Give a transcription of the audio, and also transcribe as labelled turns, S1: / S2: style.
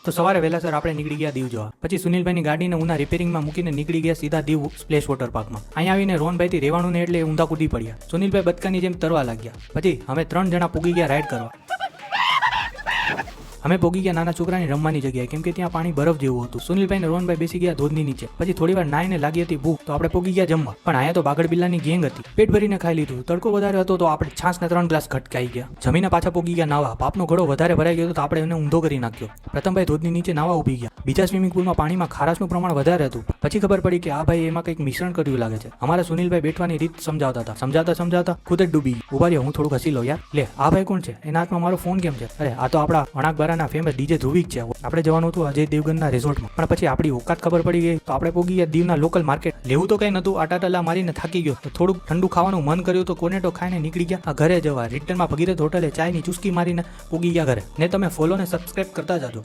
S1: તો સવારે વહેલાસર આપણે નીકળી ગયા દીવ જવા. પછી સુનિલભાઈની ગાડીને ઉના રિપેરિંગમાં મૂકીને નીકળી ગયા સીધા દીવ સ્પ્લેશ વોટર પાર્કમાં. અહીંયા આવીને રોહનભાઈથી રહેવાનું ને એટલે ઊંધા કૂદી પડ્યા. સુનિલભાઈ બચકાની જેમ તરવા લાગ્યા. પછી અમે 3 જણા પૂગી ગયા રાઈડ કરવા. અમે પોગી ગયા નાના છોકરાની રમવાની જગ્યાએ, કેમ કે ત્યાં પાણી બરફ જેવું હતું. સુનિલભાઈ ને રોહનભાઈ બેસી ગયા ધોધની નીચે. પછી થોડી વાર નાઈને લાગી હતી ભૂખ, તો આપણે પોગી ગયા જમવા. પણ અહીંયા તો બાગડ બિલ્લાની ગેંગ હતી. પેટ ભરીને ખાઈ લીધું. તડકો વધારે હતો તો આપણે છાસના 3 ગ્લાસ ખટકાઈ ગયા. જમીને પાછા પોગી ગયા નાવા. પાપનો ઘડો વધારે ભરાઈ ગયો તો આપણે એને ઊંધો કરી નાખ્યો. પ્રથમભાઈ ધોધની નીચે નાવા ઉભી ગયા. બીજા સ્વિમિંગ પુલમાં પાણીમાં ખારાશનું પ્રમાણ વધારે હતું. પછી ખબર પડી કે આ ભાઈ એમાં કંઈક મિશ્રણ કર્યું લાગે છે. અમારા સુનિલભાઈ બેઠવાની રીત સમજાવતા હતા. સમજાવતા ખુદ જ ડૂબી ગયા. ઉભા રહ્યો, હું થોડુંક હસી લઉં યાર. લે, આ ભાઈ કોણ છે? એના હાથમાં મારો ફોન કેમ છે? અરે આ તો આપણા વણાકબારાના ફેમસ ડીજે ધ્રુવિક છે. આપણે જવાનું હતું અજય દેવગનના રિસોર્ટમાં, પણ પછી આપણી ઓકાત ખબર પડી ગઈ તો આપણે પોગી ગયા દીવના લોકલ માર્કેટ. લેવું તો કઈ નતું, આટાટલા મારીને થાકી ગયો. તો થોડુંક ઠંડુ ખાવાનું મન કર્યું તો કોનેટો ખાઈને નીકળી ગયા ઘરે જવા. રિટર્નમાં ભગીરથ હોટલે ચાયની ચુસ્કી મારીને પોગી ગયા ઘરે. ને તમે ફોલો ને સબસ્ક્રાઇબ કરતા જાજો.